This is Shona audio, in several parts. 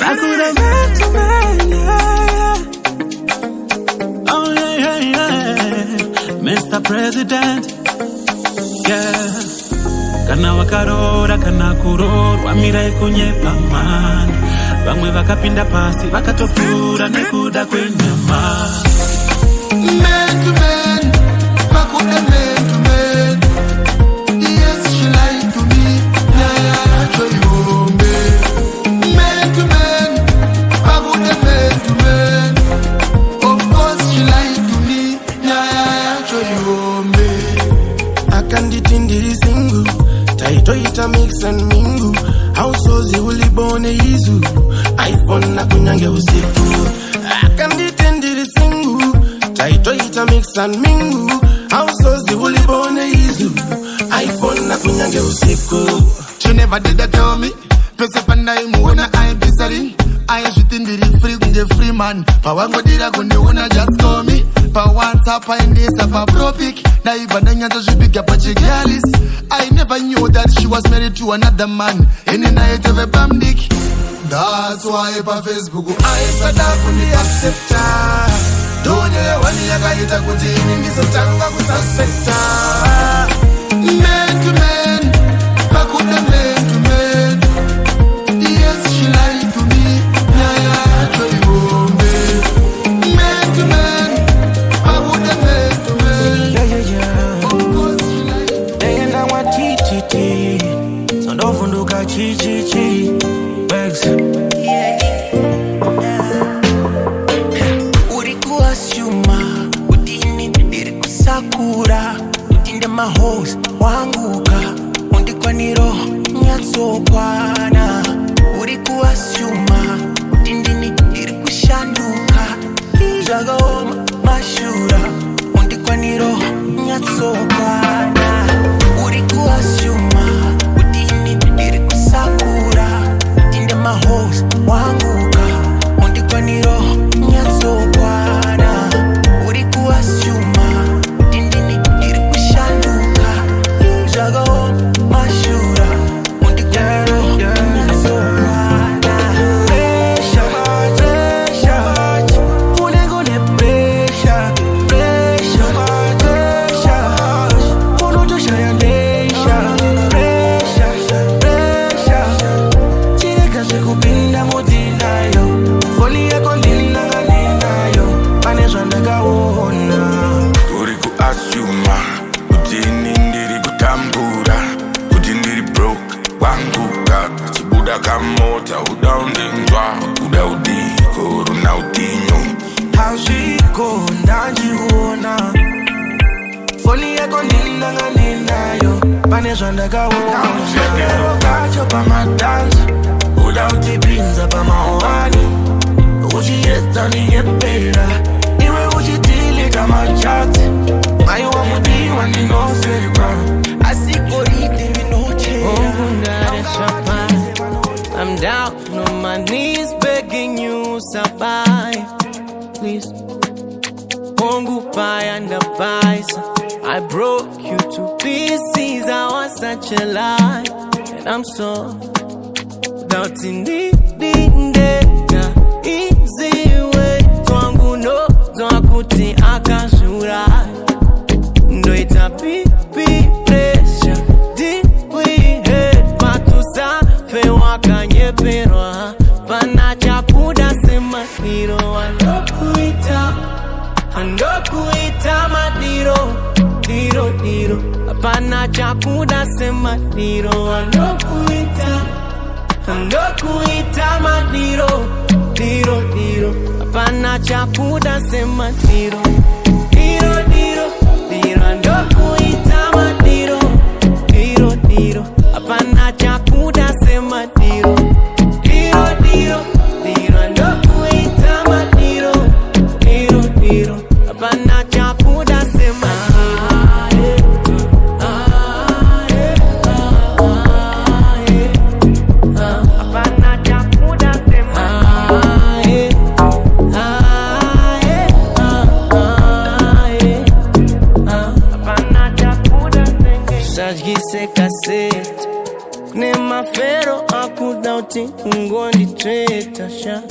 I could have met you, man, yeah. Oh, yeah. Mr. President, yeah. Kana wakarora, kana kurorwa, mirai kunyepa man. Vamwe vakapinda pasi, vakatofura nekuda kwenyama. Man to man, makuda man to man. Yes, she lied to me, yeah, show you me. Man to man, makuda man to man. Of course she lied to me, yeah, show you me. Akanditindiri single, taito ita mix and mingle. Households uli bone izu, iPhone na kunyange usiku. Akanditindiri single, taito ita mix and mingle. Households uli bone izu, iPhone na kunyange usiku. She never did that tell me. Pese panda imuona I pisari. I shitindiri free kunje free man. Pa wango dira kunde una just call me. Pa WhatsApp and this pa propic. Na ibadanya to shipiga pa chigalis. I never knew that she was married to another man. Any night of a bam dick. That's why pa Facebook I said I couldn't accept her. Don't you want me to get a good thing in this tanga kususpect her. Man to man, I couldn't man to man. Yes, she lied to me. Yeah, show you me. Man to man, I couldn't man to man. Yeah. Of course she lied to me. They ain't what so don't funduka chi. Bags. Urikuwa shuma, utini irikusakura, utinde mahos wanguka, undikwa niro nyatso kwana. Urikuwa shuma, utindini irikushanduka, jagoma mashura, undikwa niro nyatso kwana. Urikuwa shuma, utini irikusakura, utinde mahos wanguka, undikwa niro nyatso kwana. Urikuwa shuma, utindini irikushanduka, jagoma mashura, undikwa niro nyatso kwana. Pressure, unegone pressure. Unutoshaya nesha. Pressure, chireka sekupinda mutinayo. Foli yako ninayo, panezwa ndakaona. Uriku asuma, utini ndiri kutambura. Utindiri broke, wanguka. Chibuda kamota, udaundingwa. Udaudiko, runautinyo. Haushiko ndajiona. Foli yako ninayo, panezwa ndakaona. Ushekero kacho pa madanza, udautipinza pa maoani. Uchiesta ni yepera, iwe uchitili kama chati. Mayo wa mudiwa ni nosekwa, asiko iti vinoche. I'm down on my knees begging you survive. Please, Mungu paya ndabaisa. I broke you to pieces, I was such a lie. And I'm so without indinga easy way. Twangu no, twakuti akashura. Ndo itapi pressure, deep we hate. Matusa fe wakanyeperwa. Panacha kuda sema hiro. Andokuita madiro. Diro, apana chakuda sema diro. Andokuita madiro. Diro, apana chakuda sema diro. Andokuita madiro. Diro, apana chakuda sema diro. Diro, andokuita madiro. Diro, apana chakuda sema. kuti ungonditreata sha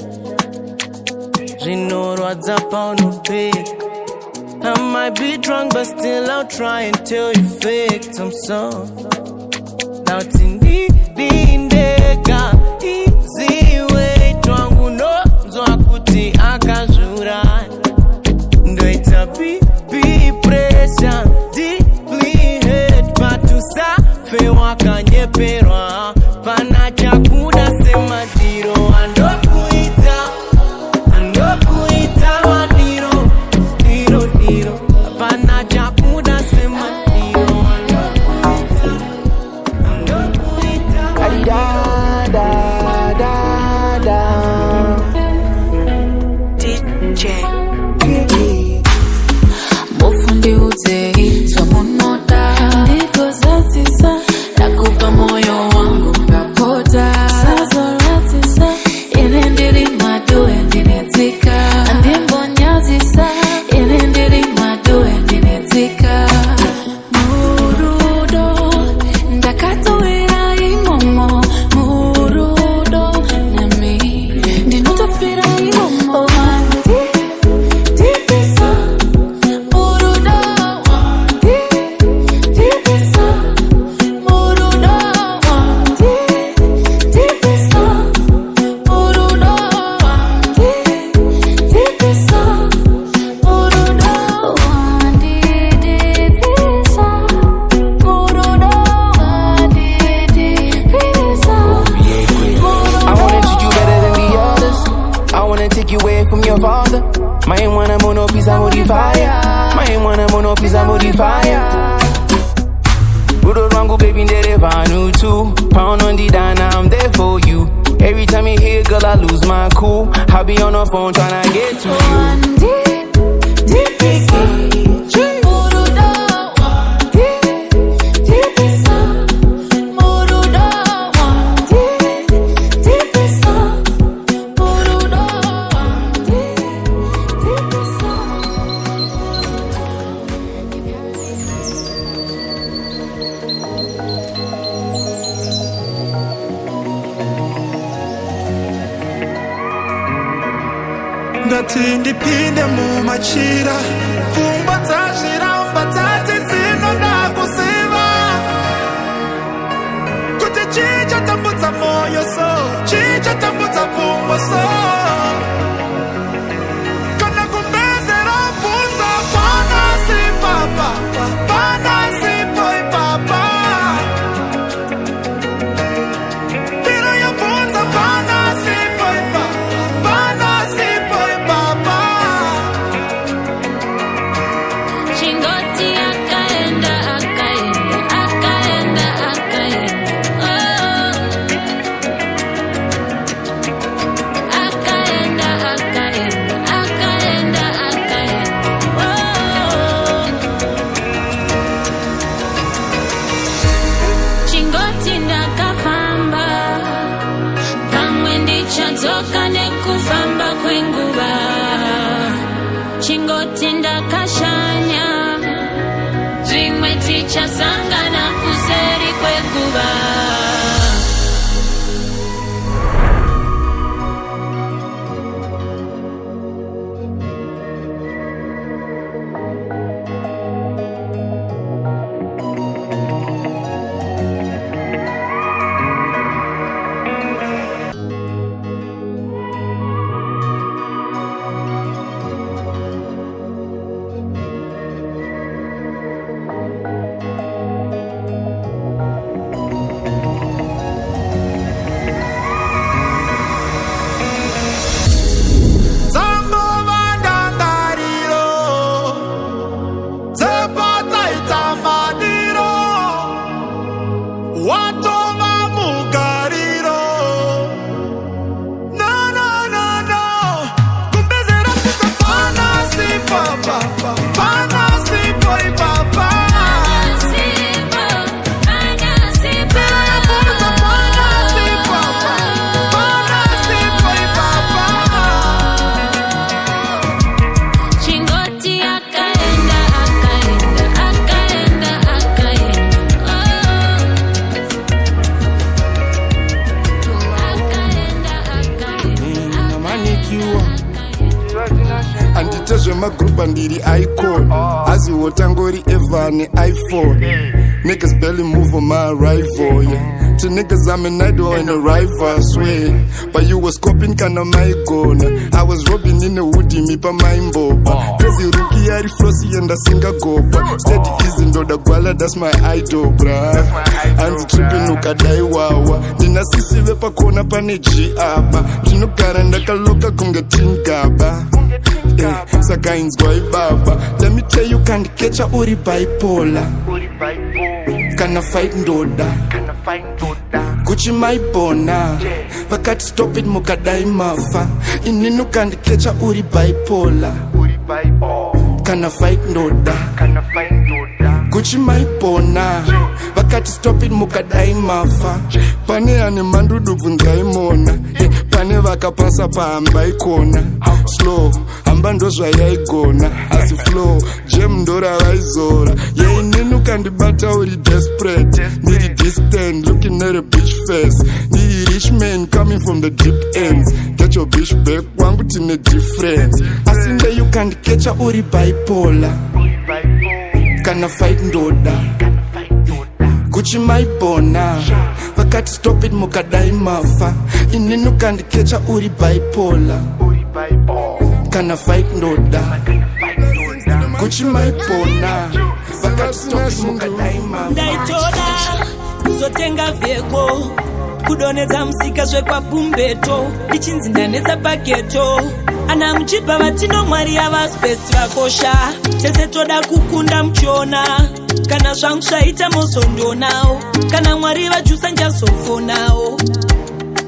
zvinorwadza paunopeka. I might be drunk but still I'll try and tell you faked. I'm sorry. Now tindidindeka easy way twangu nozwa kuti akazvura ndoita BP pressure deeply hurt patusafe wakanyeperwa pana chakuda semadiro andokuita madiro diro pana chakuda semadiro andokuita da DJ Bofundi uzei somunota ndiko zatisa nakupa moyo wangu ngapota sazoratiza inendiri madu endinetika andimbonyazisa inendiri madu endinetika murudo ndakatowera imomo murudo nami ndinotofira imomo Budo rangu baby ndereva new too. Pound on the dime, I'm there for you. Every time you hear girl I lose my cool. I be on the phone tryna get to you. Ndipinde mu machira Fumba tashiramba tati zino na kusiva Kuti chicha tambutsa moyo so Chicha tambutsa fumbo so Kana kumbezera funza Pana si papa Pana si boy papa Pira ya funza Pana si boy papa Pana si Tezwe magrupa ndiri icon Azi wotangori Evan iPhone Niggas barely move on my rival, yeah. To niggas I'm an idol and a rival, I swear. But you was coping kinda my gun. I was robbing in the woody, me pa my boba. Crazy rookie, I flossy and I sing a gopa. Steady easing do the guala, that's my idol, bruh. And the tripping ukadai wawa. Nina sisi vepa kona paneji aba. Kino karanda kaloka kunga tinkaba. Saka inzgoi baba. Let me tell you, can't catch a uri bipolar. Kana fight ndoda Gucci my bona Vakati stop it mukadai mafa Ininu kandi kecha uri bipolar Kana fight ndoda Gucci my bona Vakati stop it mukadai mafa Pane ane mandudu vunzai mona Pane vaka pasa pa ambai kona Slow, amba ndozwa yaigona Asi flow, jem ndora vaizora Yeah, ininu kandi bata uri desperate Niri distant, looking at a bitch face Niri rich man coming from the deep ends Get your bitch back, wangu tine difference Asinda you can't catch a uri bipolar Kana fight ndoda Gucci my bona Vakati stop it mukadai mafa Ininu kandi kecha uri bipolar Kana fight ndoda Gucci my bona Vakati stop it mukadai mafa Ndaitoda Zotenga veko Kudoneza msika zwekwa pumbeto Ichinzi ndaneza paketo Ana mchipa vatino mwari yava space vakosha Tese toda kukunda mchona Kana zvangu zvaita mosondo nao Kana mwari vajusa njasofo nao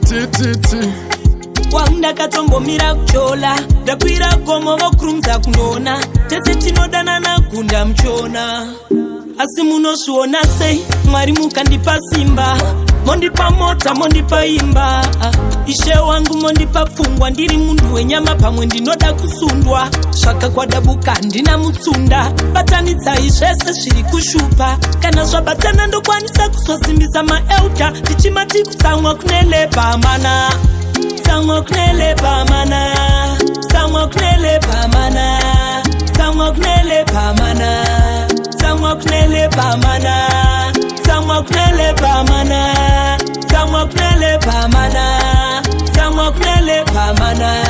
Tititi Wanda katongomira kuchola Ndakwira gomo vokurumza kunona Tese tinodana na kunda mchona Asi munoshuona sei Mwari mukandipa simba Mondipa mota, mondipa imba Ishe wangu mondipa pfungwa Ndiri mundu wenyama pamwe ndinoda kusundwa Svaka kwadabuka ndina mutsunda Batanidza izvese zviri kushupa Kana zvabatana ndokwanisa kusosimbisa maeuta Tichimati kutsamwa kunele pamana Tsamwa kunele pamana Tsamwa kunele pamana Tsamwa kunele pamana Tsamwa kunele pamana Tsamwa kunele pamana Tsamwa kunele pamana Tsamwa kunele pamana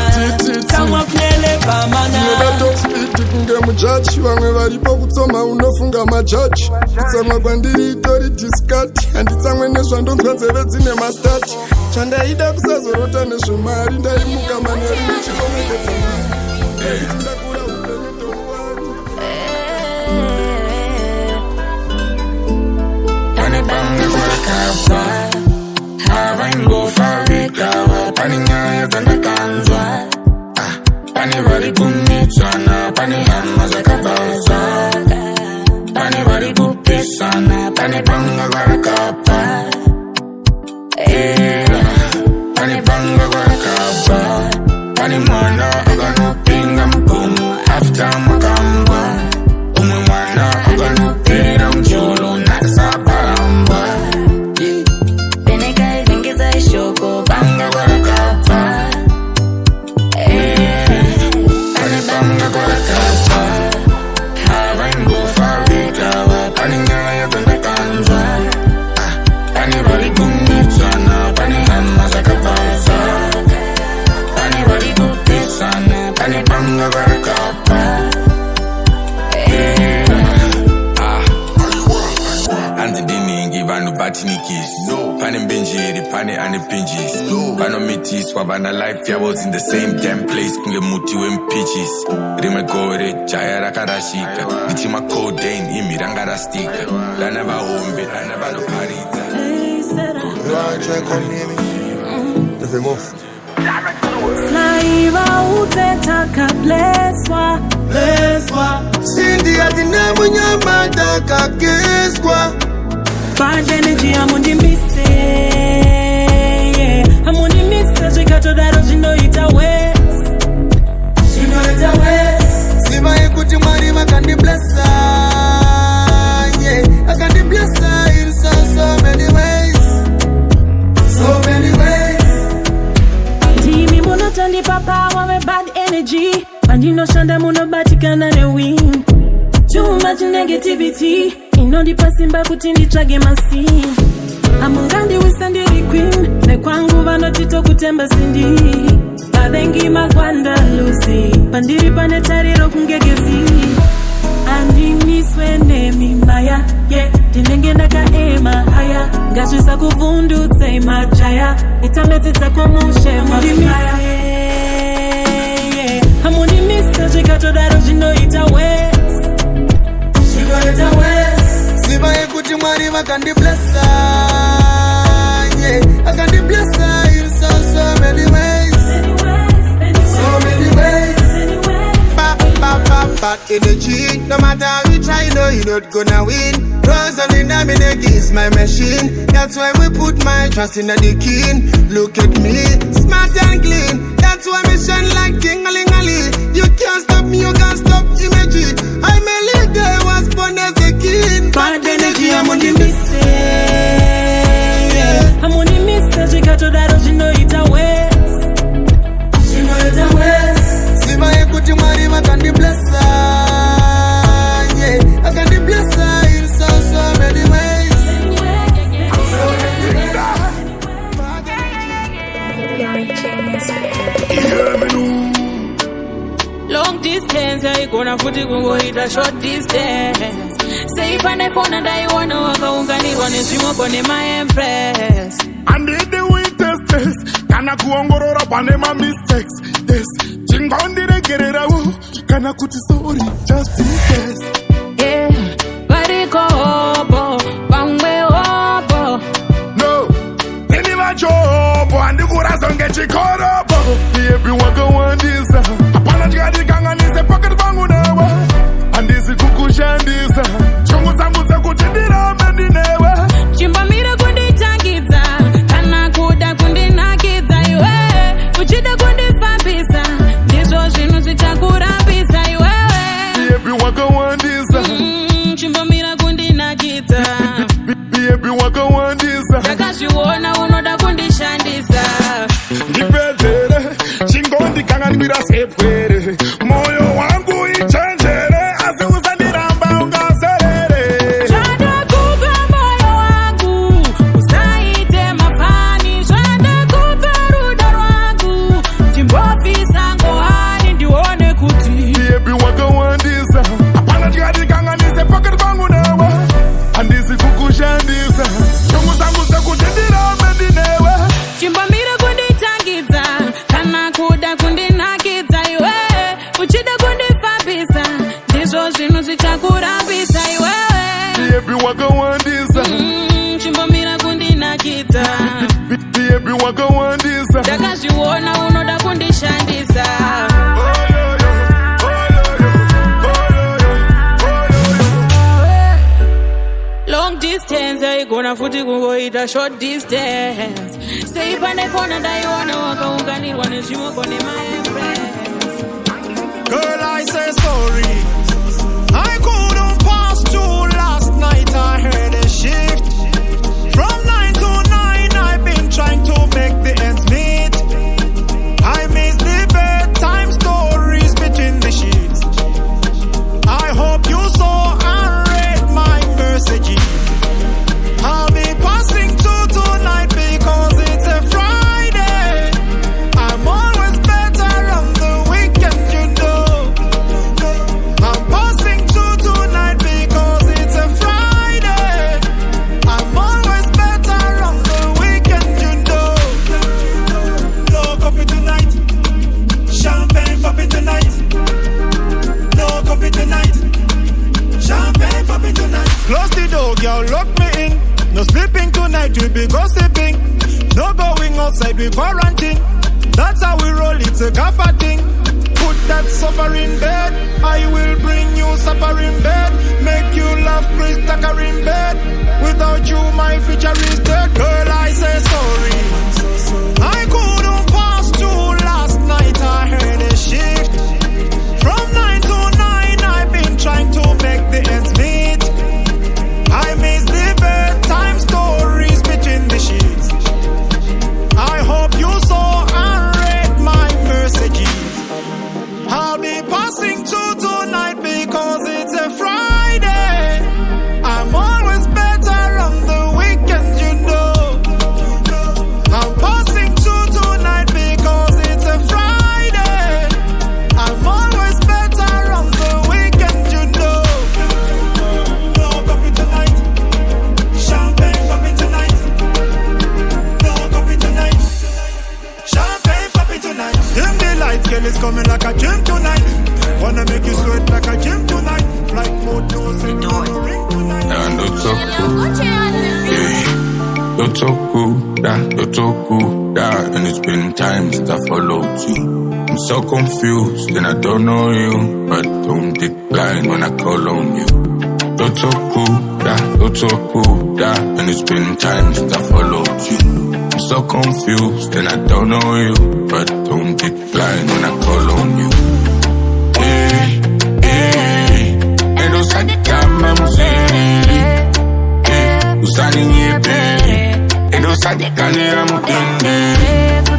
Tsamwa kunele pamana Noda top speed kunge mujaji Wamwe varipo kutsoma unofunga majaji Kutsamwa kwandiri itori diskati Handitsamwe nezvandonzwa nzeve dzine mastati Chandaida kusazorota nezvemari Ndaimuka maneri nichikomekedza mari Ndakura upenyu tomuwari Banga kwa kafa Hava ingo fawikawa Pani ngaya zanda kanzwa Pani vari kumitwana Pani hama za kavaza Pani vari kupisana Pani banga kwa kapa Pani banga kwa kapa Pani mwana aganupinga mkumu After makamba Umu mwana aganupira mjolo Nasaba Banga kwa kapa Pani banga kwa kapa Hava ingo fawikawa Pani ngaya zanda kanzwa Pani vari kumitwana Pani hama za kavaza Pani vari kupisana Pani banga kwa kapa Anzi diningi vanhu batinikis Pane mbenjeri, pane ane pinches Vano metis, wabana life yavos in the same damn place Kunge muti wempeaches Rime gore, jaya rakarashika Ndichima codeine, imi ranga rastika Lana vahombe, lana vano paridza Track on me Does it move? Slaiva uteta blesswa Sindi atina munyama takakeswa Bad energy amundi mise Amundi mise Zvikatodaro zvinoita west Siva ekuti mwari vakandi blessa Akandi blessa in so many ways Timi mbona tandi Munondipa power with bad energy. And you know shanda munobatikana ne win. Too much negativity. Inondipa simba kutindi chage masi. Amungandi wisandiri queen. Mekwangu vano tito kutemba sindi. Babengi magwanda lusi. Pandiri panetariro kungegezi. Andi niswene mimaya. Yeah, dinenge naka ema haya. Ngashisa kuvundu tsei majaya. Itametita kwa monshe mafaya. Hamuni mista jikato daro jino ita west. Jino ita west. Siva ekuti mwari wakandi blessa. Yeah, wakandi blessa in so many ways. So many ways. Bad energy. No matter how you try, no, you're not gonna win. Rosalind, I'm in against my machine. That's why we put my trust in the king. Look at me, smart and clean. That's why we shine like king-a-ling-a-ling. You can't stop me, you can't stop imagine. I'm a leader, was born as a king. Bad energy, I'm on the mistake. I'm on the mistake, you got to that, you know it's a waste. You know it's a waste. Siva ekuti mwari wakandi blessa. Yeah, wakandi blessa in so many ways. Long distance, I gonna put it go hit a short distance. Say if I phone and I wanna walk ungani wanna swim on my empress. I need the witness. Kana kuongorora pane my mistakes. Yes, chingondi re gerera wo. Kana kuti sorry just in case. Yeah, bariko obo, bangwe obo. No, anyway job and the kura songe chikorobo. Baby waka wandisa. Apana jikadi kanga nise pocket bangu nawa. Andisi kukushandisa. Chungu zangu za kuchindira mendinewa. Chimba mira kundi changiza. Kana kuda kundi nakiza iwe. Uchida kundi fabisa. Nizo zinu zichakurabisa iwe. Baby waka wandisa. Chimba mira kundi nakiza. Baby waka wandisa. Takashiwona unoda kundi shandisa. Nipedere, chingondi kanga nibira sepwere. Moyo wangu ichenjere, asiuza niramba ungaserere. Chanda kupa moyo wangu, usaite mafani. Chanda kupa ruda wangu, chimbofi sango hali ndione kuti. Baby waka wandisa. Apana jikadi kanga nise pocket bangu nawa. Andisi kukushandisa. Chungu zangu za kuchindira mendinewa. Chimba mira kundi tangiza. Kana kuda kundi nakiza iwe. Uchida kundi fabisa. Ndizo zinu zichakurabisa iwe. Baby waka wandisa. Chimba mira kundi nakiza. Baby waka wandisa. Takashiwona unoda kundi shandisa. Long distance, I gonna foot it go hit a short distance. Say if I phone and I wanna walk ungani wanna swim on my empress. Girl, I say sorry. I couldn't pass through last night. I heard a shift. From 9 to 9, I've been trying to make the ends meet. I miss the bedtime stories between the sheets. I hope you saw and read my messages. I'll be passing through tonight because it's a Friday. I'm always better on the weekend, you know. I'm passing through tonight because it's a Friday. I'm always better on the weekend, you know. No coffee tonight. Champagne popping tonight. No coffee tonight. Champagne popping tonight. Close the door, girl, lock me in. No sleeping tonight, we be gossiping. No going outside, we quarantine. That's how we roll, it's a gaffer thing. Put that suffer in bed. I will bring you supper in bed. Make you laugh, Chris Tucker in bed. Without you, my future is dead. Girl, I say sorry. I couldn't pass through last night. I heard a shift. From 9 to 9, I've been trying to make the ends meet. I miss the bedtime stories between the sheets. I hope you saw and read my mercy. girl is coming like a gym tonight. Wanna make you sweat like a gym tonight. Flight mode, no send no ring tonight. And don't talk don't talk that. And it's been time since I followed you. I'm so confused and I don't know you, but don't decline when I call on you. Don't talk that. And it's been time since I followed you. I'm so confused and I don't know you, but don't decline when I call on you. And those are the time I'm saying, usani nyebe. And those are the kind I'm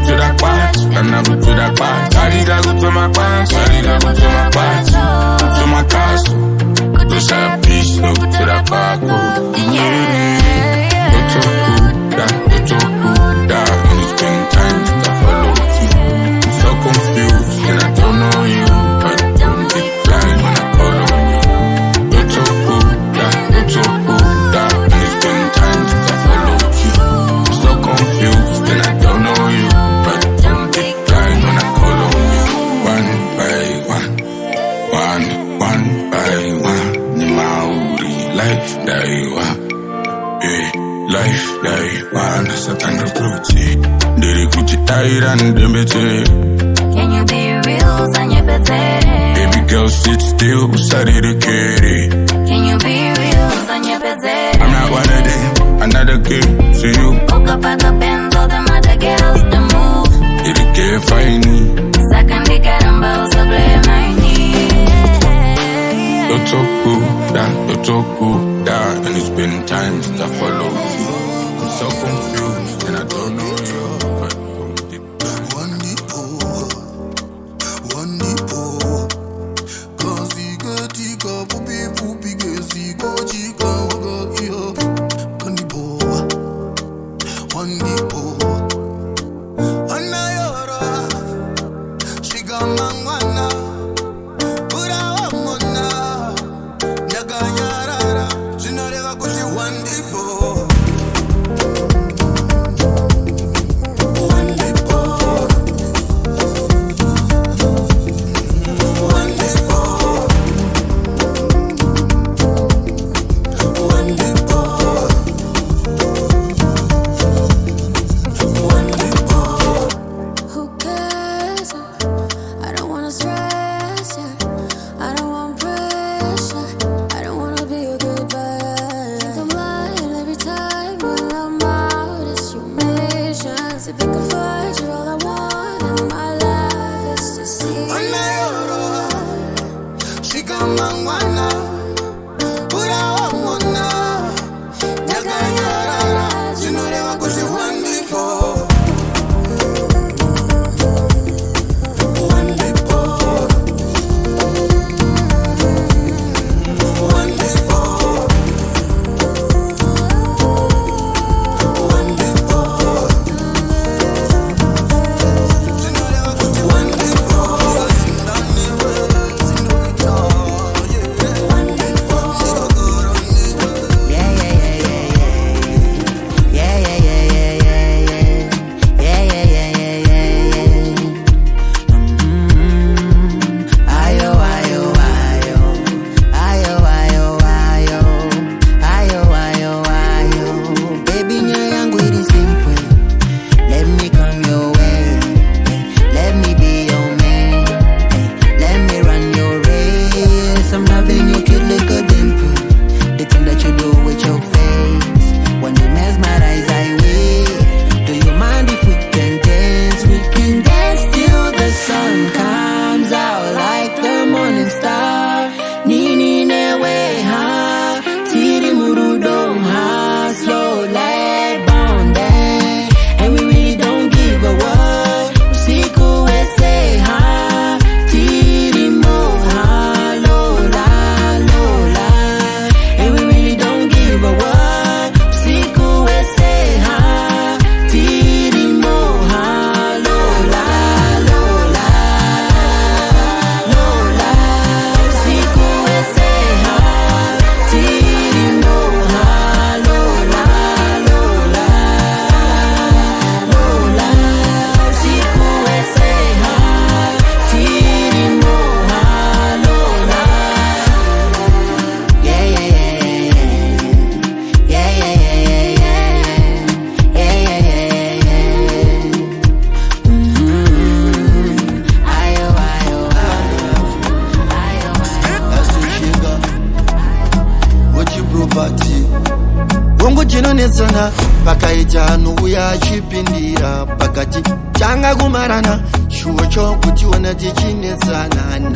to that part, and I go to that part. I need to go to my past, to my castle. To say peace, no to that park. Don't talk that. And it's been time since I followed you. I'm so confused and I don't know you, but don't decline when I call on you. Don't talk that. And it's been time since I followed you. I'm so confused and I don't know you, but don't decline when I call on you. One by one. Life that you are, life that you are. Nasa tanda bruti, diri kuchi taira ndembete. Can you be real, Sanyepete? Baby girl, sit still, usari de kere. Can you be real, Sanyepete? I'm not one of them, another girl to you. Oka paka Benz, all them other girls, the move. Diri ke faini. Sakandi karamba, usa play my knee. Don't talk that. And it's been time since I followed you. I'm so confused and I don't know you, but don't decline. One nipo, kasi katika pupi kesi kojika waga iyo. One nipo, zvinonetsana pakaita anouya achipindira pakati tanga kumarana shuwo chokutiona tichinetsana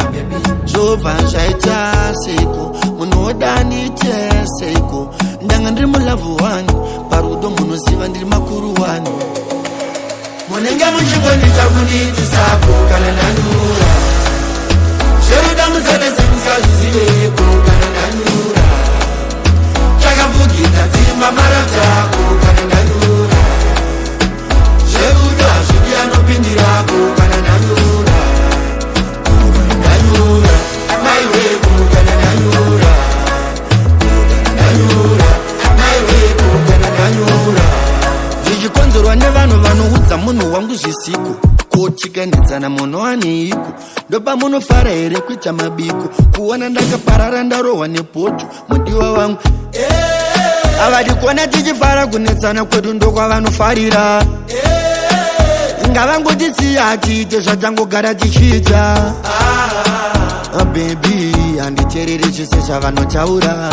zvobva zvaita seiko munoda ndite seiko ndanga ndiri mulavhu 1 parudo munoziva ndiri makuru 1 munenge muchikondisa kundiitisako kana ndanura zveruda musadezemuzazviziveko kana ndanura chakavugidza dzimba maratako kana ndanura zveruda zvidi anopindirako kana ndanura ndanura maiweko kana ndanura ndanura maiweko kana ndanura zvichikonzerwa nevanhu vanoudza munhu wangu zvisiko kotikanidzana munhu waneiko ndopa munofara here kuita mabiko kuona ndakaparara ndarohwa nepoto mudiwa wangu avadi kuona tichifara kunetsana kwedu ndokwavanofarira ngavangotisiya tiite zvatangogara tichiita bebi handiteereri chese zvavanotaura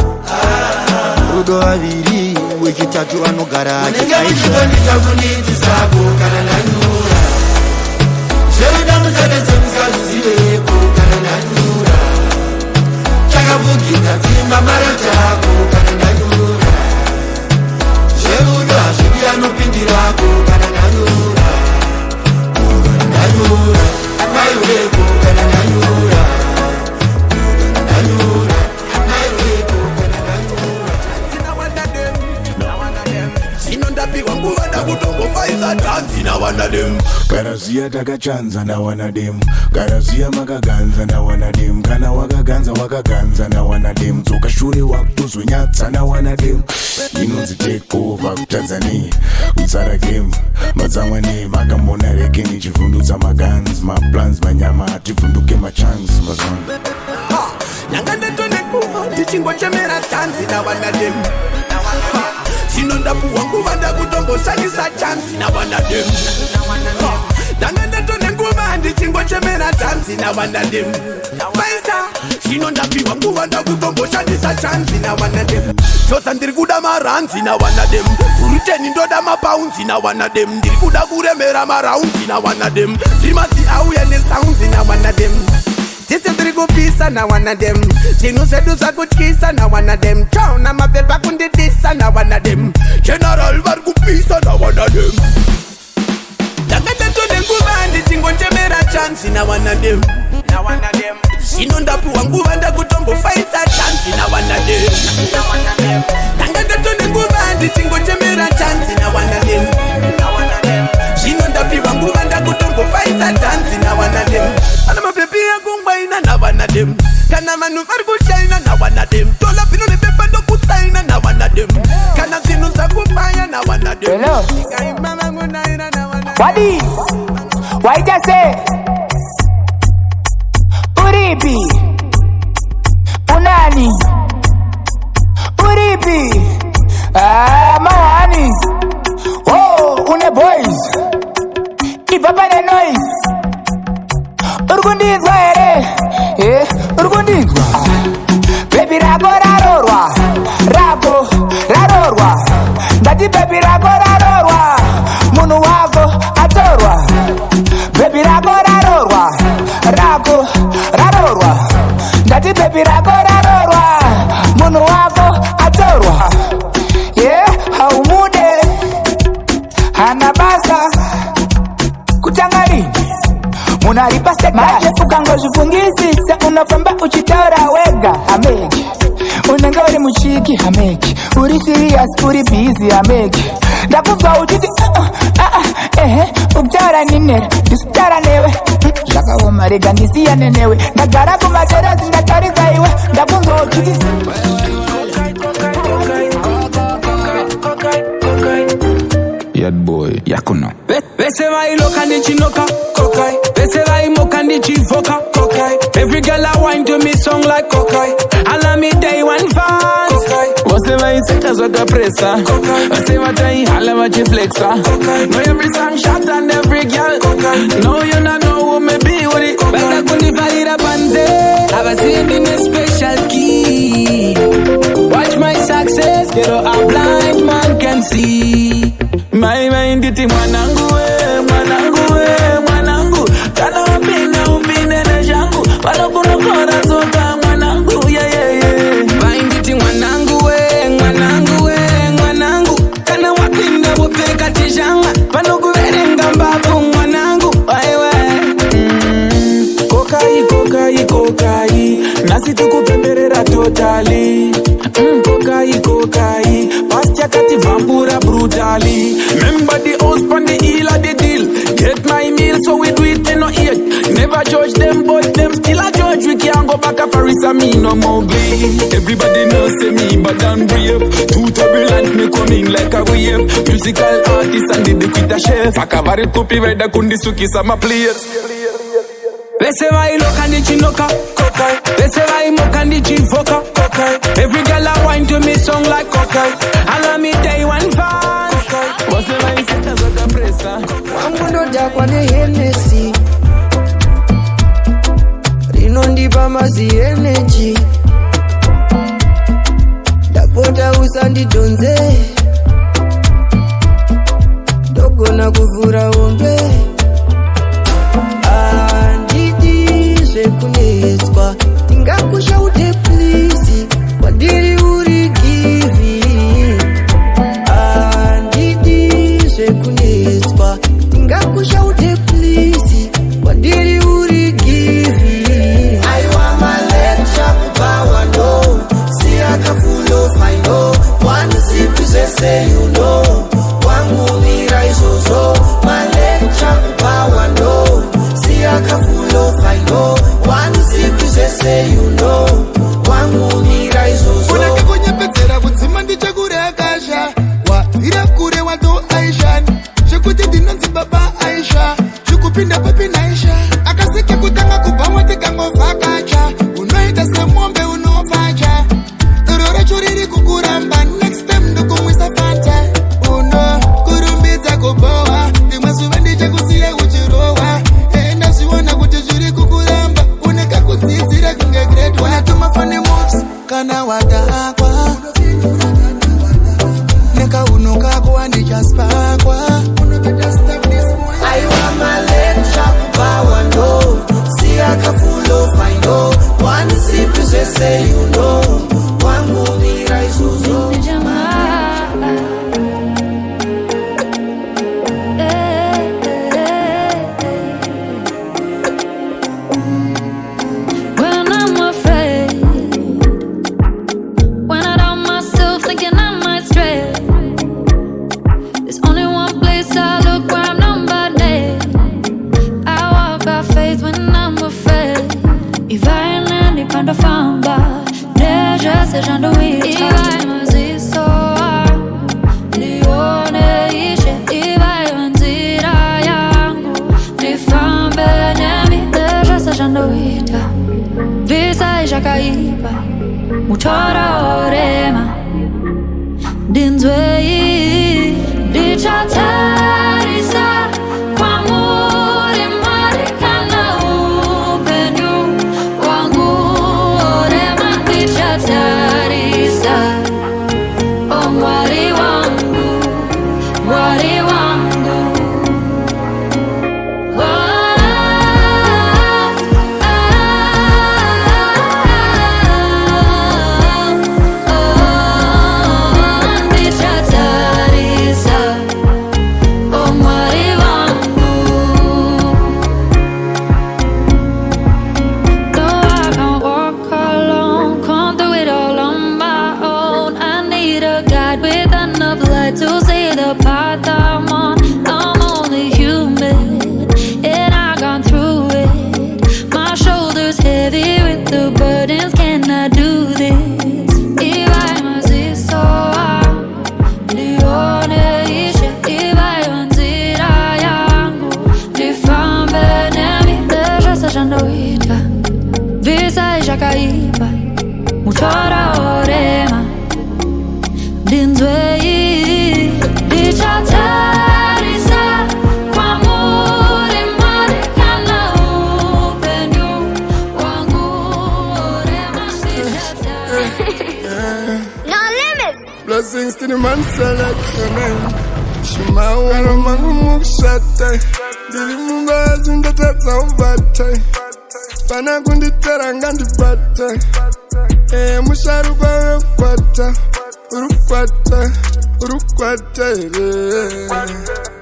rudo vaviri wechitatu vanogara achiaita kundiitisako kana ndanura zveruda musadezemuzazviziveko kana ndanura chakavugidza dzimba maratako kana ndanura zveruda zvidi anopindirako kana ndanura ndanura maiweko kana ndanura ndanura maiweko kana ndanura sinondapiwa nguva ndakutongofaisa tanzi nawana dem Garaziya takachanza nawana dem Garaziya makaganza nawana dem Kana wakaganza nawana dem Tsoka shure wakutozonyatsa nawana dem Inonzi take over kuTanzania Utsara game Mazamwane makambona reke nichivundutsa maguns Maplans manyama ativunduke machance mazwana Nyanga ndetone kuva ndichingochemera tanzi nawana dem sinondapuwa nguva ndakutongosanisa chansi nawana dem Nyanga ndetone nguva ndichingochemera tanzi nawana dem Paisa sinondapiwa nguva ndakutongosanisa chansi nawana dem Chosa ndiri kuda maranzi nawana dem Kuruteni ndoda mapaunzi nawana dem Ndiri kuda kuremera maraunzi nawana dem Rimasi auye nesaunzi nawana dem Tisi ndiri kupisa nawana dem Chinu sedu zakutkisa nawana dem Chauna mapepa kundidisa nawana dem General vari kupisa nawana dem Ndakatatu nenguva ndichingochemera chansi nawana dem sinondapuwa nguva ndakutombofaisa chansi nawana dem Ndakatatu nenguva ndichingochemera chansi nawana dem sinondapiwa nguva ndakutombofaisa chansi nawana dem Ana mapepi yakungwaina nawana dem Kana manu vari kushaina nawana dem Tola pino nepepa ndokusaina nawana dem Kana zinu zakupaya nawana dem Hello Wadi Waitase Uripi Unani Uripi Mawani Oh une boys Ipapa ne noise Urgundizwa ere Urgundizwa Baby rako rarorwa Rako rarorwa Ndati baby rako rarorwa Munu wako atorwa Baby rako rarorwa Rako rarorwa Ndati baby rako rarorwa Munu wako atorwa Yeah, haumude Hanabasa Kutangarini Munaripa seka Maje ukango zvifungisisa Unafamba uchitaura wega Ameki Unenge uri muchiki Ameki Uri serious uri busy Ameki Ndakubva uchiti Ukutaura ninera Ndisutaura newe Zvakaoma rega ndisiyane newe Ndagara kumaterasi ndatarisa iwe Ndakunzwa uchiti Yad boy, yakuna Vese vailoka ndichinoka Kokai Vese vaimoka ndichivoka Kokai Every girl I wine to me song like Kokai Allow me day one fans Kokai Vose vaiseka zvaka presa Kokai Vase vatai hala vachiflexa Kokai No every song shot and every girl Kokai No you not know who me be with it Benda kundifaira panze Avasindi ne special key Watch my success Get a blind man can see. My mind iti mwanangu mwanangu. Kana wapina upine na shangu. Wala kuna kora soka mwanangu, yeah. Mind iti mwanangu. Kana wapina upeka tishanga. Panugu verenga mbavu mwanangu, aiwe. Kokai. Nasi tukupemberera totally. Kokai. Pastia kati vampura brutally. Remember the house pan the heel of the deal. Get my meal so we do it in no ear. Never judge them but them still a judge. We can't go back a Paris and me no Mowgli. Everybody knows say me but I'm brave. Too turbulent me coming like a wave. Musical artist and the quit a chef. Akavari kupi veda kundi suki sama players. Lese vai loka ndi chinoka, kokai. Lese vai moka ndi chivoka, kokai. Every girl a wine to me song like kokai. Allow me day one fan, kokai. Wase vai sita zoka Prayzah. Wambuno dakwa ne Hennessy. Rinondi bamazi energy. Dapota usandi donze. Dogo na kuvura ombe. Kunezwa tingakusha ute please wadiri uri give andidi kunezwa tingakusha ute please wadiri uri give I want my lecture kubawa no see aka full of I know one sip say you know wangu ni raisozo my lecture kubawa no see aka full of I know one sip say you know wangu ni raisozo unake kwenye pezera kutsima ndichakure akasha wa ira kure wato Aisha shikuti dinanzi baba Aisha shikupinda papi naisha akasike kutanga kubawa tikango vakacha unoita semombe unovacha torora churiri kukuramba next time ndokumwisa fanta uno kurumbiza kuboa dimasuva ndichakusiye uchirowa enda siwona kuti zviri kukuramba uneka kudzidzira kunge great wanatuma funny moves kana wadakwa neka unokako andichaspakwa I want my lecture kubawa no see aka full of I know one sip say you know wangu ni raisozo Mutora orema dinzwei dichatarisa kwa muri marikana upenyu wangu orema dichatarisa o mwari wangu to see the path I'm on. I'm only human, and I've gone through it. My shoulders heavy with the burdens, can I do this? If I must be so nioneishe, if I wanzira yangu nifambe nemi deja sashandoita visa ishakaipa mutora orema dinzwei dichatarisa kwa muri marikana upenyu wangu orema dichatarisa Blessing Blessings to the man selection. Shimawa mangu mukshate. Dili mumba zinda tata ubate. Pana kundi teranga ndibate. Musharu kwa ukwata. Urukwata. Urukwata.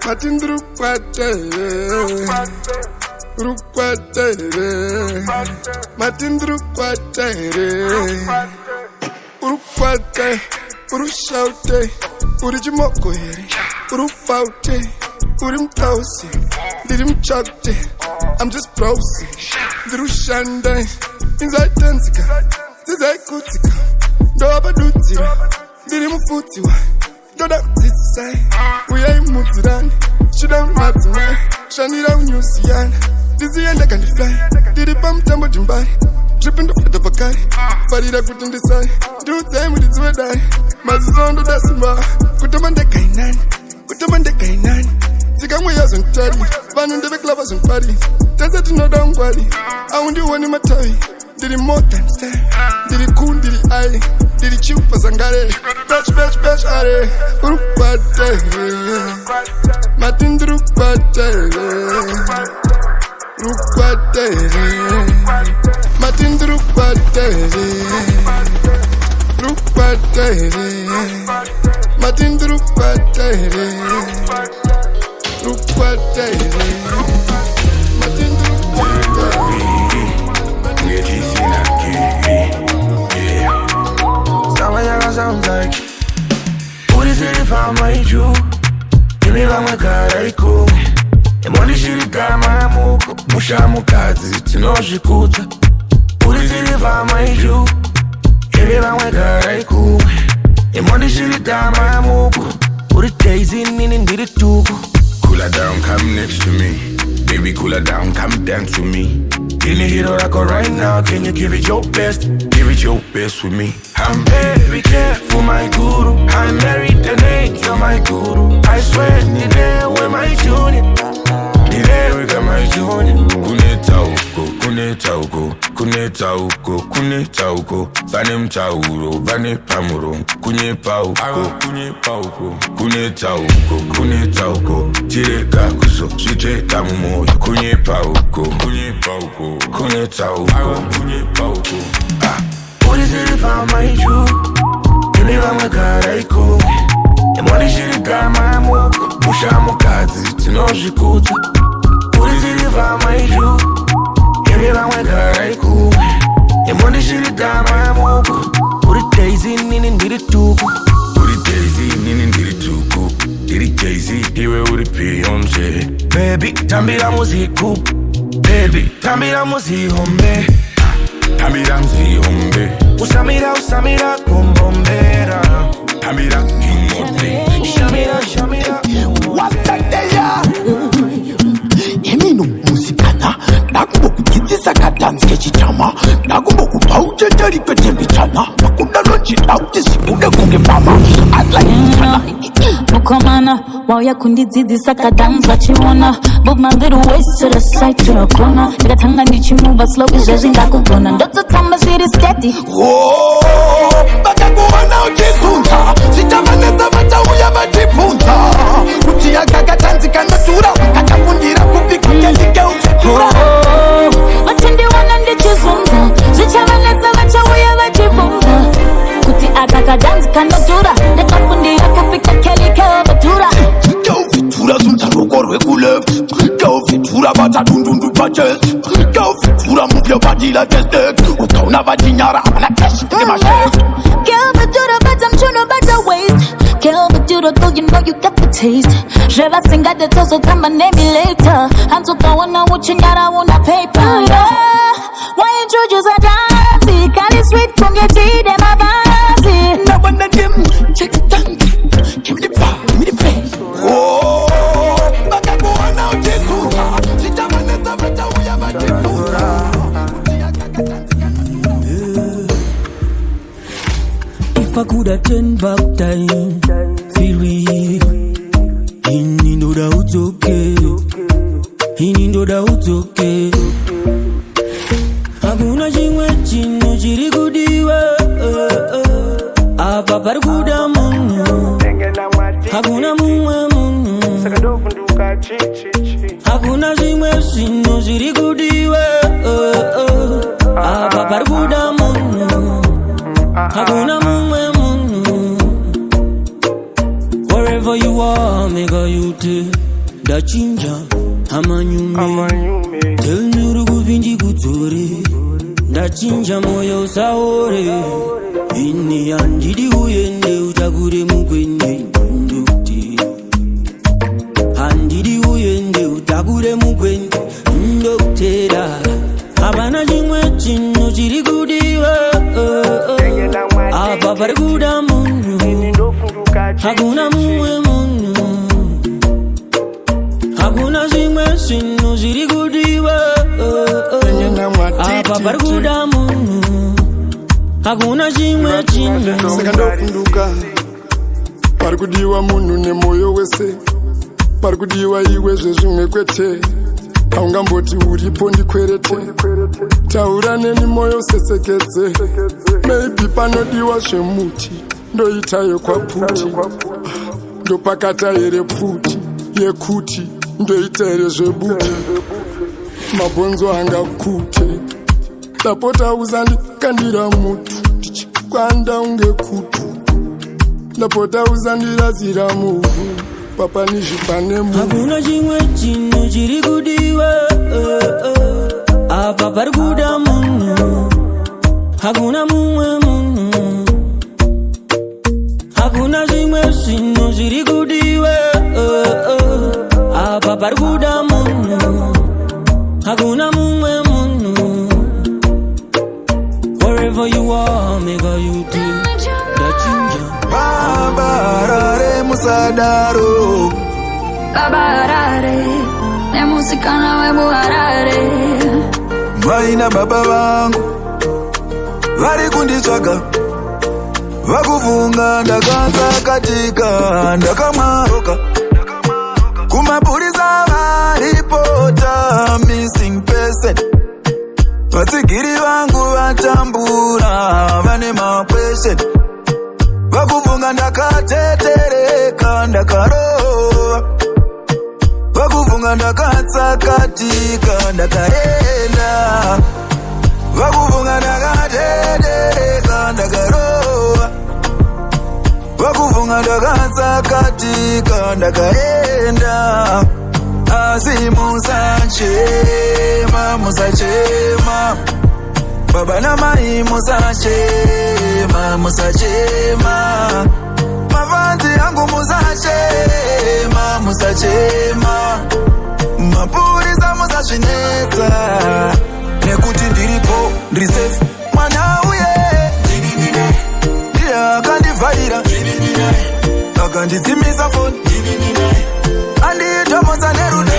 Matindru kwata. Urukwata. Matindru kwata. Urukwata. Urushaute. Urijimoko yeri. Urupaute. Urimtausi. Dirimchakte. I'm just browsing. Dirushande. Inside tensika. Zizai kutika. Doba dutira. Dirimufutiwa. Doda tisai. Uyai mutirani. Shidam matimai. Shanira unyusiana. Dizzy and I can fly. Did it bump tambo jumbai. Dripping the foot of a guy. Farida couldn't decide. Do time with its way die. Mazizondo da simba. Kutamande kainan. Kutamande kainan. Sikamwe ya zontari. Vanu ndebe klava zontari. Teza to no down quali. I won't do one in my toy. Did it more than style. Did it cool, did it eye. Did it chupa zangare. Batch, are. Urupate. Matindru pate. Rupate. Matindru pate. Rupate. Matindru pate. Rupate. Matindru pate. Sounds like, what is it if I made you? Give me my cara cool. And money shit got my muko. Mushamukazi, tinoshikuta. What is it if I made you? Give me my cara cool. And money shit got my muko. Put it daisy in did it too. Cool her down, come next to me. Baby, cool her down, come dance with me. In the hero I go right now, can you give it your best? Give it your best with me. I'm very careful, my guru. I'm married and you're my guru. I swear, you're there with my junior. You're there with my junior. Kune tauko. Vanem tauro, vane pamuro. Kune tauko. Chireka kuso, chite tamumo. Kune tauko. What is it if I made you? Give me my cara cool. And money shit got my muko. Mushamukazi, tinoshikuta. What is it if I made you? Give me my cara cool. And money shit got my muko. Put it daisy in did it too. Put it daisy in did it too. Did it daisy, here with it Beyoncé. Baby, tambira musiku. Baby, tambira musihombe. Tambira musihombe. Usamira kumbombera. Tambira kimote. Shamira. Wasadeya. Emino musikana. Nakumbo kukitisa kadansi kechitama. Nakumbo kupauche jari ketembichana. Nakunda lonchi nauti sikude kunge mama. Adla kitana. Mukomana, wauya kundizidisa kadanza chiona. Move my little waist to the side, to the corner. Tikatanga ndichimuva slow, izvezvi ndakugona. Ndoto tamba zviri steady. Bakakuwana uchisunza. Sichavaneza vatauya vachibvunza. Kuti yakakatanzika ndotura. Katafundira kupika kelike uchetura. Vachindiwana ndichizunza. Sichavaneza vatauya vachibvunza. Kuti akakatanzika ndotura. Ndakafundira kupika kelike uchetura. Vitura zunza roko rwekuleft. Vitura bata dundundu pachest. Vitura move your body like a steak. Ukauna vachinyara havana cash in my chef. Vitura but I'm trying to better waist. Vitura though you know you got the taste. Jeva singa de tozo tamba name me later. Hands up wana uchinyara una paper. Yeah. Why introduce a dance? Kali sweet from your tea de mabazi. Now when the dim check it down. Give me the power, give me the play. Bakakuwana uchisunza. Sichavaneza vatauya vachibvunza. If I could have turned back time, feel real. In no doubt okay. In no doubt okay. Hakuna chimwe chino chiri kudiwa. Apa pari kuda munhu. hakuna mumwe munhu hakuna zvimwe zvinhu zviri kudiwe apa pari kuda munhu hakuna mumwe munhu wherever you are make a you take ndachinja amanyume tell me uri kupindi kudzore ndachinja moyo usaore ini handidi uende utakure mukwende ndokuti handidi uende utakure mukwende ndokutera hapana chimwe chinhu chiri kudiwe apa pari kuda munhu hakuna mumwe munhu hakuna zvimwe zvinhu zviri kudiwe apa pari kuda munhu hakuna chimwe chinhu saka ndofunduka pari kudiwa munhu nemoyo wese pari kudiwa iwe zvezvimwe kwete haungamboti uripo ndikwerete taura neni moyo usesekedze maybe panodiwa zvemuti ndoitayo kwaputi ndopakata here pfuti yekuti ndoita here zvebuti mabhonzo anga kute ndapota uzandikandira mutu ndichikwanda unge kutu ndapota uzandirazira muvhu papani zvipane mu hakuna chimwe chinhu chiri kudiwe apa pari kuda munhu hakuna mumwe munhu hakuna zvimwe zvinhu zviri kudiwe apa pari kuda munhu hakuna mumwe munhu wherever you are make a you do ndachinja babarare musadaro babarare nemusikana webuharare mai na baba vangu vari kunditsvaga vakuvunga ndakanza katika ndakamwaroka kumapurisa varipota missing person vatsigiri vangu vatambura vane makweshen vakuvunga ndakatetereka ndakarova vakuvunga ndakatsakatika ndakaenda vakuvunga ndakatetereka ndakarova vakuvunga ndakatsakatika ndakaenda asi musachema musachema baba namai musachema musachema mavanzi yangu musachema musachema mapurisa musazvinetsa nekuti ndiripo ndiri safe mwana uye ndiye akandivharira akandidzimisa foni anditomodza nerudo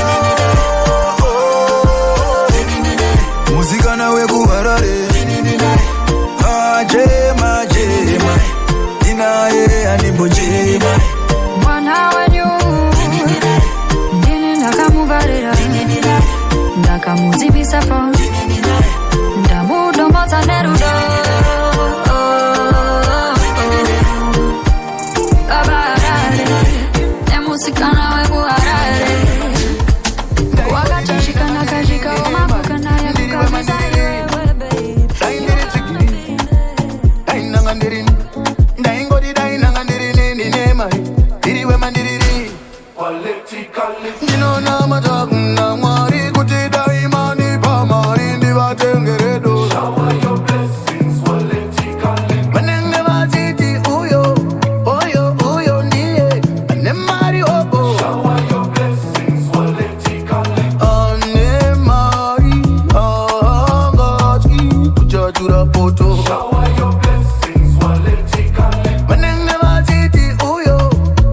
musikana wekuharare ajema jema inaye andimbonjema mwana wanyu ndini ndakamuvharira ndakamudzimisa foni ndamutomodza nerudo babarare nemusikana wekuharare wakachashika nakashika wamakukana yakukamisa iwewe ndaingoti dainangandirini nemai iriwe mandiriri ndinona matakuna mwari kuti daimani pamari ndivatengeredo vanenge vachiti uyo oyo uyo ndiye ane mari obo ane mari angati kuchatura poto vanenge vachiti uyo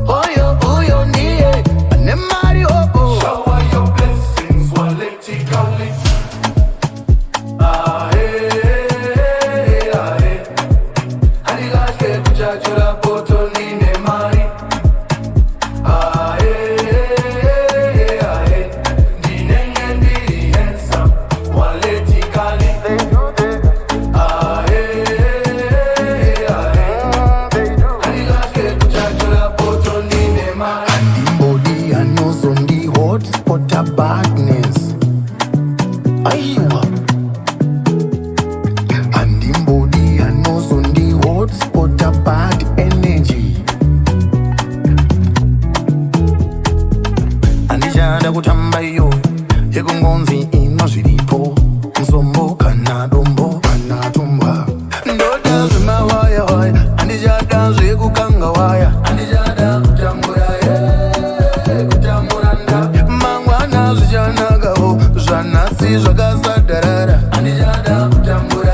oyo uyo ndiye ane mari obo aiwa andimbodi anozondi hotspot bad energy andishada kutamba iyo yekungonzi ino zviripo msombo kana dombo kana tumba ndoda zvemawaya waya andishada zvekukanga waya andishada kutambura kutamuranda mangwana zvichanakawo zvanasi zvakasadarara andishada kutambura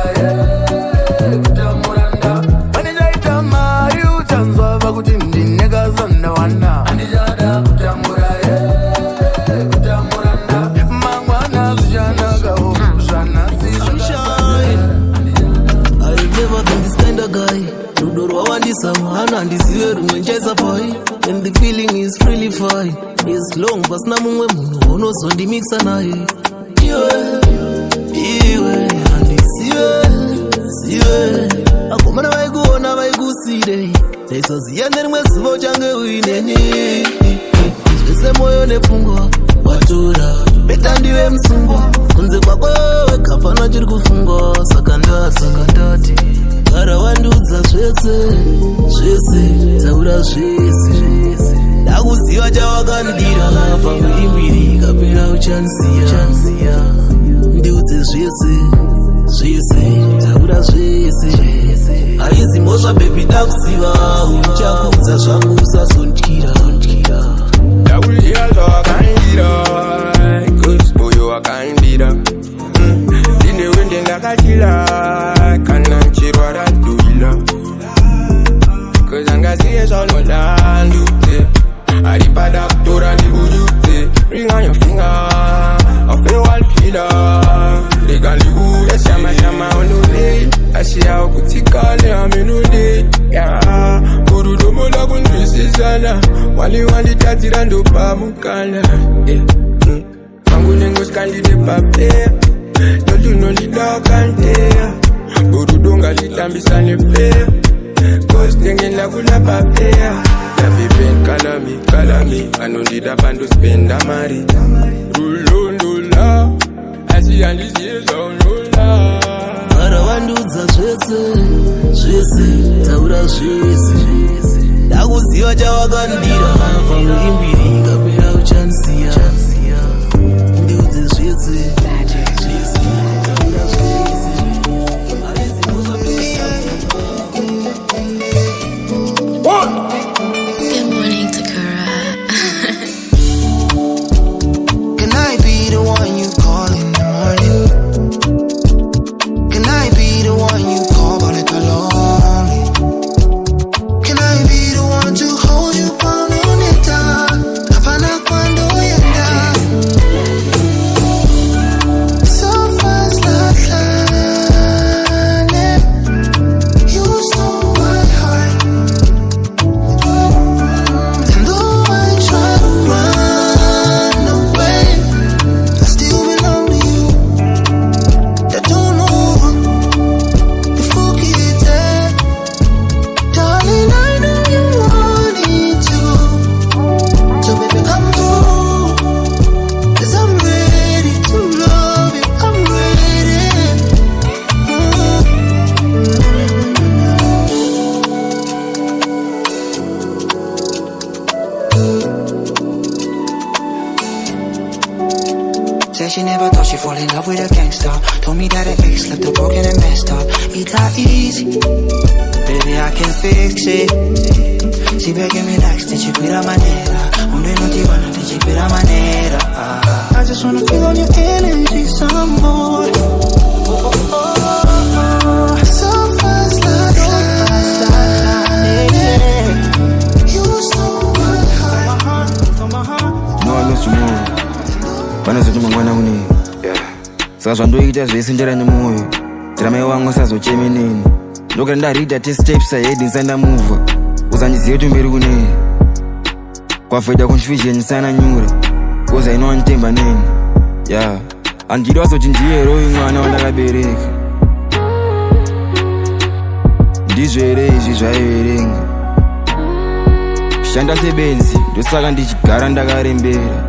kutamuranda pandichaita mari uchanzwa pakuti ndinekazanda wana andishada kutambura kutamuranda mangwana zvichanakawo zvanasi I've never been this kind of guy. Rudo rwawandisa muhana ndizive rumwe nchaisa pai. And the feeling is really fine. It's long pasina mumwe munhu unozondimixa naye. Iwe handisiwe akomana vaikuona vaikusire ndaisaziya nerimwe zuva uchange uineni zvese moyo nepfungwa watora beta ndive musungwa kunze kwako wekapana chiri kufungwa saka ndati gara wandudza zvese taura zvese ndakuziva chawakandira pamuimbiri kapera uchanisiya ndiudze zvese taura zvese haizi mhosva bebi ndakuziva uchakudza zvangu usazondyira ndakuziva zvawakandira kusboyo wakandira ndinewe ndendakatira kana nchirwara duila kozangaziye zvaunoda ndudze aripada kutora ndikududze ring on your finger of a wall filler legaliuya shama onole ashiyawo kutikale amenode urudomola kunzwisisana wali wanditatsira ndopamukana pangu nengosikandine papea nolunolidakandea urudonga litambisane fea kositengela kulapapea yavipen kalami anondida pandospenda mari rulondola asiyandiziyezaonola gara wandudza zvese taura zvese ndakuziva chawakandira pamuimbiri kapera uchanisiya ndiudze zvese taura zvese Good morning, Takara. Can I be the one you call in the morning? Can I be the one you call when it's lonely? Can I be the one to hold you on it down? Hapana cuando yenda. So fast like lightning, you stole my heart. And though I try to run away, I still belong to you. That don't over before get there. Darling, I know you want it too. So baby, come through. 'Cause I'm ready to love you. I'm ready. Said she never thought she'd fall in love with a gangster. Told me that her ex left her broken and messed up. It's not easy, baby, I can fix it. Si ve que me likes, te chiquira manera. Uno no te van, te chiquira manera. I just wanna feel on your energy some more. So fast like lightning. You stole my heart. No, I lost tomorrow. Panozoti mangwana kune saka zvandoita zvese ndera nemwoyo tiramai wangu sazochemeneni ndokati ndarida testeps ahead ndisaenda muvha uzandizive kuti mberi kunei kwafeida kundifichenyisana nyura koza inowanitemba neni handidi wazoti ndiye royi mwana wandakabereka ndizvo here izvi zvaiverenga kushanda sebenzi ndosaka ndichigara ndakarembera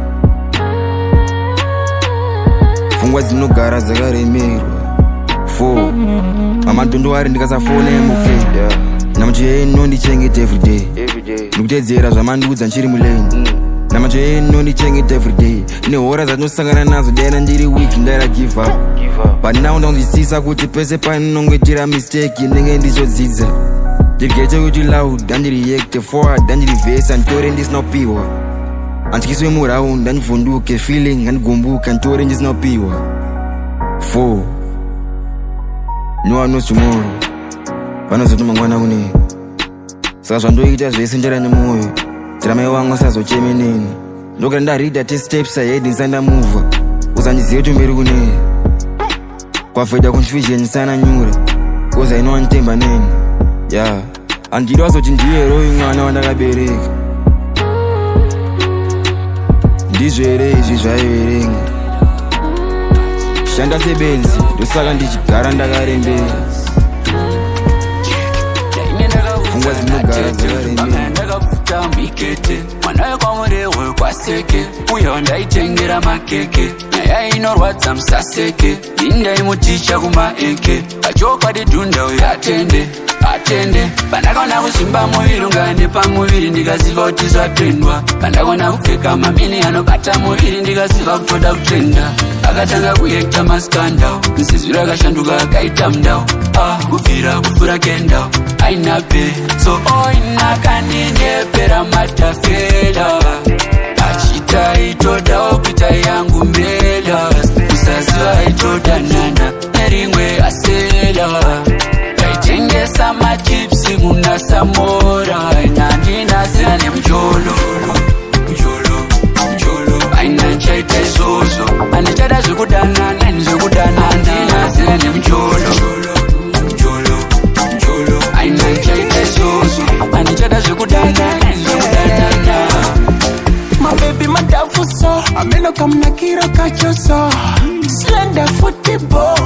pfungwa dzinogara dzakaremerwa. 4 mamadhondo ari ndikasafona emuke namacho enondichengeta everyday ndikutedzera zvamandiudza nchiri muleni namacho enondichengeta everyday nehora dzatinosangana nazo daina ndiri weak ndaira give up but now ndakuzwisisa kuti pese paninongoitira mistake ndenge ndizodzidza ndirigete kuti loud andireact forward andirivhesa nditore ndisinopiwa andityiswe muraund andivhunduke feeling andigumbuka nditore ndisinopiwa. 4 no one knows tomorrow panozoti mangwana kune saka zvandoita zvese njara nemwoyo tiramai wangu asazocheme neni ndokati ndarida 10 steps ahead ndisandamuvha uzandizive tumberi kune kwafeda confusion ndisana nyura koza inowanditemba neni ya handidi wazoti ndiye royi mwana wandakabereka ndizvo here izvi zvaiverenga shanda sebenzi ndosaka ndichigara ndakarembera pfungwa dzinogara dzakarembera ndakapfuta mikete mwana wekwamurewe kwaseke uyo ndaitengera makeke nyaya inorwadza musaseke indaimuticha kumaeke achokwadi dhunda uyo atende pandakaona kuzvimba muviri ungaende pamuviri ndikaziva kuti zvapendwa pandakaona kupfeka mamini anobata muviri ndikaziva kutoda kutenda akatanga kuyekta maskandau musizvi rakashanduka akaita mundau kubvira kupfura kendau aina petso oinakandindepera matafela achita itodawo kuita yangu mbela kusaziva itoda nana nerimwe asela tengesa machipsi muna samora inandinasira nemjolo aina nchaita izvozvo andichada zvekudanana ndizvekudana andinasira nemjolo aina nchaita izvozvo andichada zvekudanana ndizvekudanana mabebi madafuso amenokamnakira kachoso slender football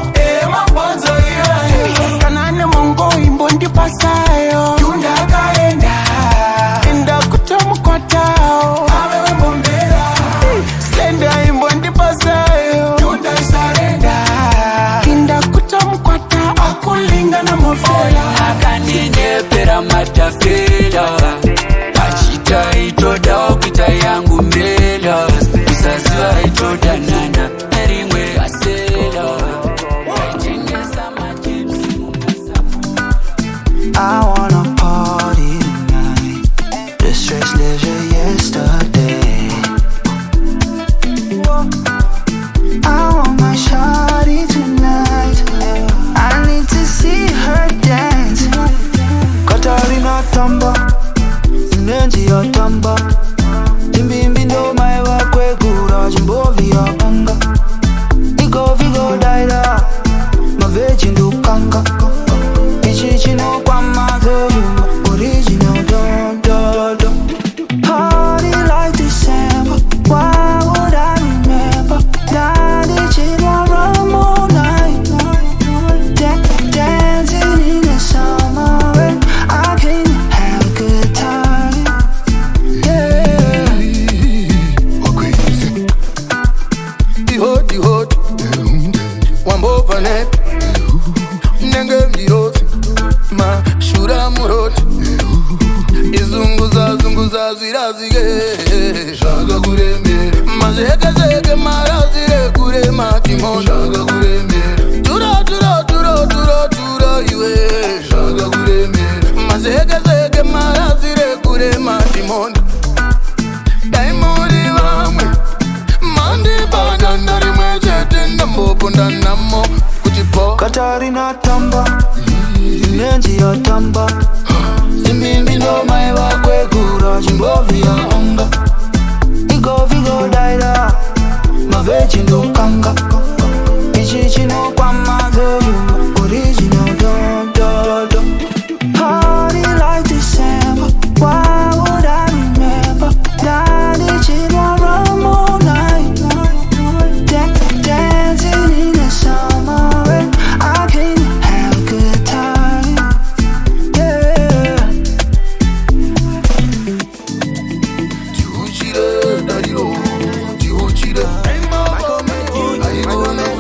mabonzo iyo kanane mongo imbo ndipasayo tunda kaenda enda kutomukwatao awewe bombera slender imbo ndipasayo tunda sarenda enda kutomukwata akulinga na mofela akandindepera matafela achita itodawo kuita yangu mbela kusaziva itoda nana nerimwe asela I wanna party tonight. The stress leisure yesterday. I want my shawty tonight. I need to see her dance. Katarina tamba, Nenji ya tamba. Timbimbi ndo maiwa kwe kura jimbovi ya panga. Vigo daida, maveji ndo kanga. Ichichino kwa mazoyuma, original do. Party like December, why would I remember? Nadi chino rum all night, dancing in the summer rain. I can have a good time, yeah. The hot, wambo panet, nenge mirot, ma shura murot, izunguza zirazige, shaga kurembe, mazeke marazire kure matimo, shaga kurembe, tura iwe, shaga kurembe, mazeke marazire kure matimo, daimoni vamwe, mandi banana rimwe chete ndambopo ndanamo, kutipo Katarina tamba, Nenji ya tamba. Zimbimbi ndo maiwa kwe kura jimbovi ya anga. Vigo daida, maveji ndo kanga. Ichichino kwa mazoyuma, original do. Party like December, why would I remember? Nadi chino rum all night, dancing in the summer rain. I can have a good time, yeah. Tiuchire, daddy, tiuchire. I'm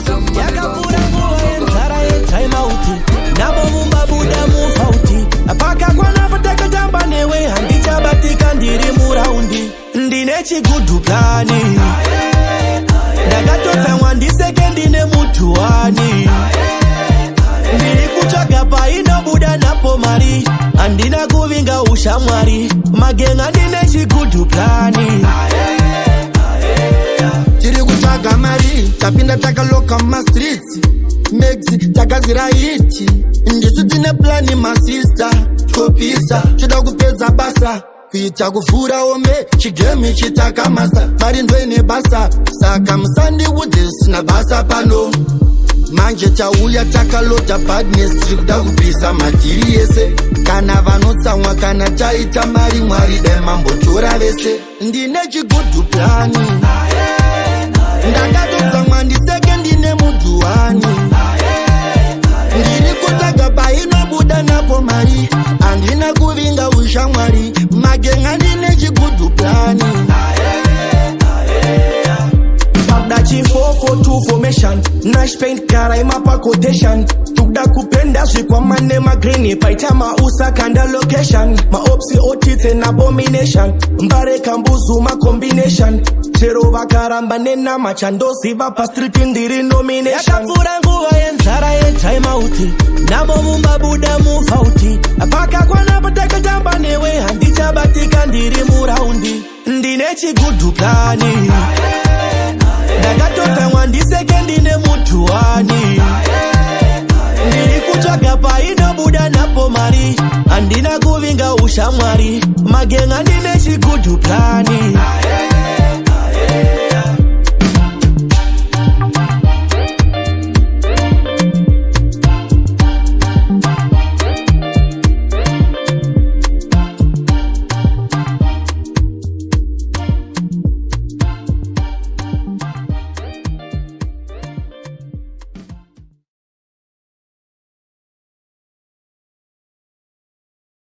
plani. Ndiri kutsvaga painobuda napo mari. Andina kuvinga ushamwari. Magenga ndine chigudhu plani. Tiri kutsvaga mari. Tapinda takaloka mastreets. Megzi takazira hiti. Ndisu tine plani masista. Kopisa choda kupedza basa. Kuita kuvhura ome chigemi chitaka masa. Mari ndoine basa. Saka musandi udhisina basa pano. Manje chauya takalota badness. Tirikuda kupisa matiri yese. Kana vanotsamwa kana taita mari mwari demambotora vese. Ndine chigudhu plani. Ndakatotsamwa ndiseke ndine mudhuwani. Ndiri kutaga painobuda napo mari. Andina kuvinga ushamwari. Magenga ndine chigudhu plani. Dachi 442 formation. Nash paint kara imapa quotation. Tukda kupenda zvikwa mane magrini. Paita mausa kanda location. Maopsi otits and abomination. Mbare kambuzu ma combination. Chero vakaramba nena machandoziva pa street ndiri nomination. Yakafura nguva yenzara time out. Namo mumbabuda mufauti. Apaka kwana pataka jamba newe. Handichabatika ndiri muraundi. Ndine chigudhu plani. Ndakatotsamwa ndiseke ndine mudhuwani. Ndiri kutsvaga painobuda napo mari. Andina kuvinga ushamwari. Magenga ndine chigudhu plani.